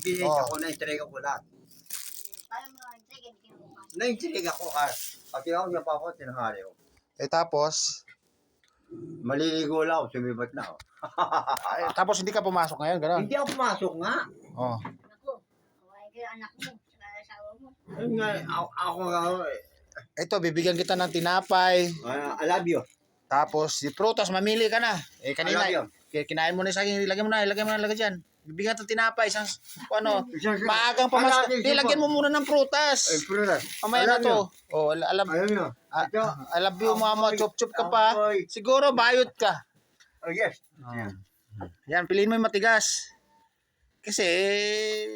binenta ko, na-intriga ko lahat. Paano mo na-intriga, hindi kinuha? Na-intriga ko, pati ako niya pa ako, tinahari ko. Tapos, Maliligo lang ako, sumibat na ako. tapos hindi ka pumasok ngayon, gano'n? Hindi ako pumasok nga. Oh. Ako, kawain ko yung anak mo, saka asawa mo. Ayun nga, ako, Ito, bibigyan kita ng tinapay. I love you. Tapos, si prutas, mamili ka na. Kanina, I love kinain mo na sa akin, ilagay mo na, ilagay dyan. Bibigyan ng tinapay, isang, Isang- maagang pamasok. Alagi, Lagyan mo muna ng prutas. Prutas. Mamaya na to. Oh, alam, Ayun nyo. Ito. I love you, mama, chup-chup ka pa. Amoy. Siguro, bayot ka. Oh, yes. Yan, piliin mo yung matigas. Kasi,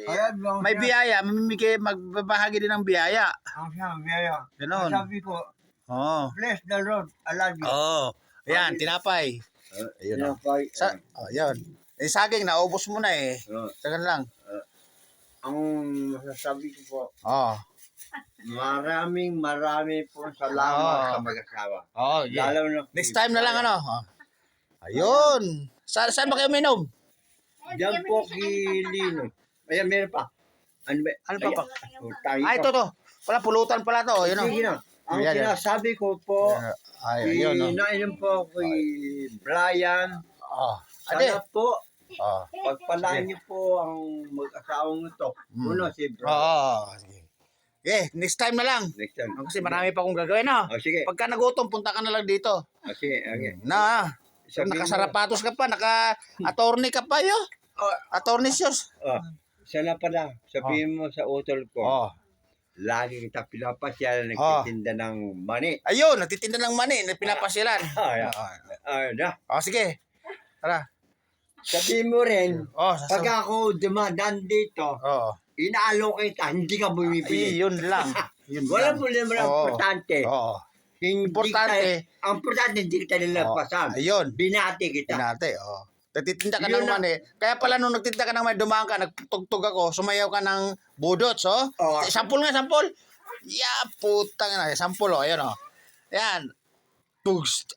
Ayan, may biyaya, magbabahagi din ng biyaya. Ang sabi, biyaya. Ganon. Sabi ko, Oh. bless the Lord, I love you. Oh. Ayan, tinapay. Ayun, oh. Tinapay. Yan. Saging, naubos mo na eh. Sagan lang. Ang masasabi ko po, Oh. maraming po Oh. salamat sa mag-asawa. Oh, yeah. Lalo na Next time na lang, ano? Oh. Ayun. Saan ba kayo minom? Diyan po kilino. Ayan, meron pa. Ano ba? Ano pa pa? Tayo Ito to. Wala, pulutan pala to. Yun, oh. Sige na. Ang Yan, yan. sinasabi ko po, Ayun, oh. inainom po kay Brian. Oh. Ade. Sana po, Oh. pagpalaan niyo po ang mag-asawang ito. Uno si Brian. Oo. Sige. Okay, next time na lang. Next time. Kasi marami pa akong gagawin, no? Oh, sige. Pagka nagutom, punta ka na lang dito. Oh, sige. Okay. Na, Sabihin mo- nakasarapatos ka pa, naka-attorney ka pa, yo. Oh, Attorney shoes. oh. Sana pala, sabihin mo sa utol ko, Oh. lagi kita pinapasya na nagtitinda ng mani. Ayun, natitinda ng mani, pinapasilan. Na. Oh, sige. Tara. Sabihin mo rin, Oh, pag ako dumadaan dito, Oh. ina-allocate ka, hindi ka bumibili. Yun lang. Yun Walang lang. problema lang, Oo. importante. Oo. Hindi Importante. ang importante, hindi kita nilapasan. Ayun. Binati kita. Tinate, oh. Nagtitinda ka Yun ng lang. mani. Kaya pala nung nagtitinda ka ng mani, dumaan ka, nagtugtog ako, sumayaw ka ng budots, oh. Oo. Sampol nga, sampol. Yeah, putang na. Sampol, oh. Ayun, oh. Yan. Tugs,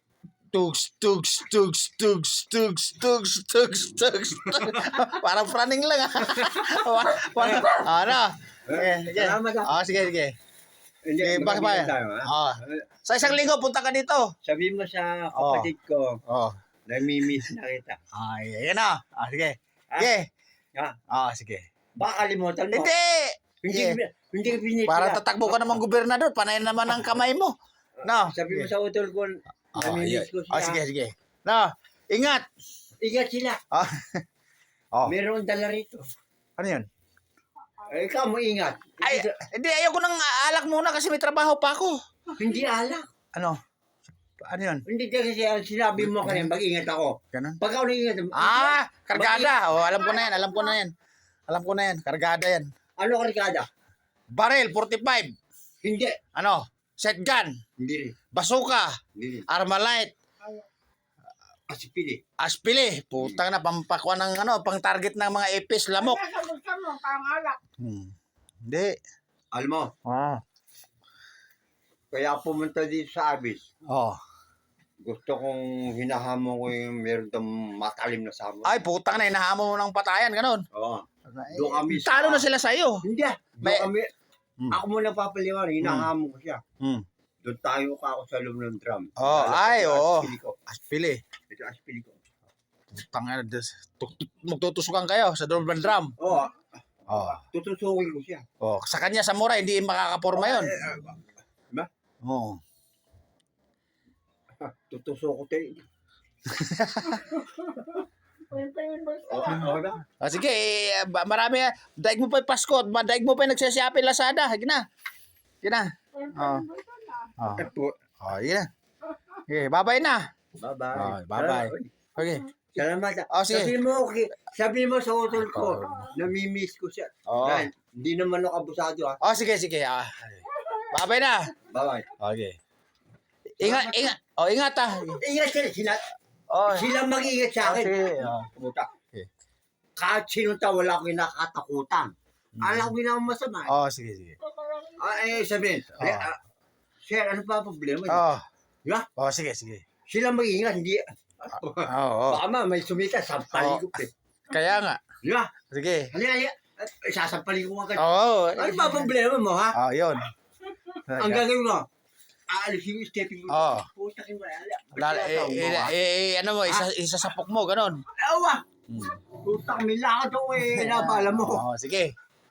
tugs, tugs, tugs, tugs, tugs, tugs, tugs, tugs. Parang praning lang, ah. Parang, ano? Sige. Salamat, ah. Oh, sige, sige. Hindi, Okay, bakit ba? magkakita tayo, ha? Sa isang linggo, punta ka dito. Sabihin mo sa kapatid ko, Oh. namimiss na kita. Ay, yan na. Sige. Sige. Ha? Sige. Baka kalimutan mo. Hindi! Hindi, Yeah. hindi ka pinipila. Para tatakbo ka naman gobernador, panay naman ang kamay mo. No. Sabi mo sa utol ko, namimiss ko siya. Sige, sige. No. Ingat. Ingat sila. Ah. Oh. Meron dala rito. Ano yun? Ikaw mo ingat. Ay, hindi, ayoko nang alak muna kasi may trabaho pa ako. Hindi alak. Ano? Ano yun? Hindi kasi ang sinabi mo kanina, mag-ingat ako. Ganun? Pag ako nag-ingat, Kargada. Oh, alam ko na yan, alam ko na yan. Alam ko na yan, kargada yan. ano karikada? Barrel, 45. Hindi. Ano? Shotgun. Hindi rin. Bazooka. Hindi rin. Armalite. Asipili. Aspili. Putang na, pampakwa ng ano, pang target ng mga epis, lamok. Sa gusto mo, parang alak. Hindi. Alam mo, kaya pumunta dito sa Abis. Oh. Gusto kong hinahamon ko yung meron tong matalim na sabon. Ay, putang na, inahamon mo ng patayan, ganun. Oo. Doon kami sa- Talo na sila sa'yo. Hindi. May- Doon kami. Hmm. Ako muna papaliwan, hinahamon ko siya. Hmm. Doon tayo ka ako sa loob ng drum. Oh, Lalapit ay, yung oo. aspili ko. Aspili. Ito yung aspili ko. Putang na, magtutusukan kayo sa drum drum. Oo. Oh. Tutusukin ko siya. Oh, sa kanya sa mura hindi makakaporma 'yon. Diba? Oo. Tutusok ko tayo. Oo. Sige, marami. Daig mo pa yung Pasko, daig mo pa yung nagsasyapi Lazada. Sige na. Sige na. Oh. Oh. Oh, sige na. Okay, bye-bye na. Bye-bye. Bye-bye. Okay. Salamat. Oh, sige. Sabi mo sa utol ko, namimiss ko siya. Oh. Dahil, hindi naman ako abusado ha. Oh, sige, sige. Bye-bye na. Bye-bye. Okay. Ingat, ingat. Oh, ingat ah. Ingat sila. Oh. Sila mag-ingat sa akin. Okay. Oh. Puta. Okay. Kahit sino ta, wala akong kinakatakutan. Alam ko na masama. Oh, sige, sige. Sabihin. Oh. Sir, ano pa problema? Oh. Diba? Oh, sige, sige. Sila mag-ingat, hindi. Oo. Baka may sumita sa paligod eh. Kaya nga. Diba? Sige. Halika. Sasampalin ko agad. Oo. Ano ba problema mo, ha? Oh, yun. Ang gagawin mo, aalisin yung stepping mo. Oo. Putakin mo. Ano mo, isasapok mo, ganon. Awa! Hmm. Putak, may lakad ako nabala mo. Oo, sige.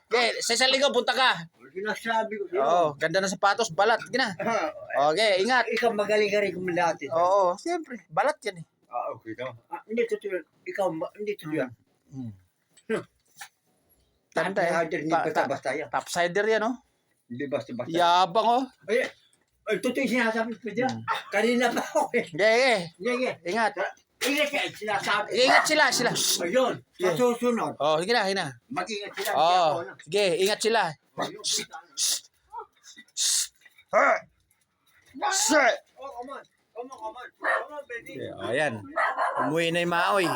Okay, sa isang linggo, punta ka. Sinasabi ko. Oo, ganda ng sapatos, balat. Sige na. Okay, ingat. Ikaw magaling ka rin kumulati. Oo, siyempre. Balat yan eh. Okay daw. Hindi totoo. Ikaw, hindi totoo yan. Ganda eh. Hindi basta-basta yan. Topsider yan, oh. Hindi basta-basta. Yabang, oh. Ay, totoo yung sinasabi ko dyan. Kanina pa ako eh. Okay, Sige. ingat. Ingat yan, sinasabi. Ingat sila. Ayun, sa susunod, Oh, sige na. mag-ingat sila. Oh, sige, ingat sila. Sir! Oh, come on, baby. Oh, ayan. Umuwi na yung maoy.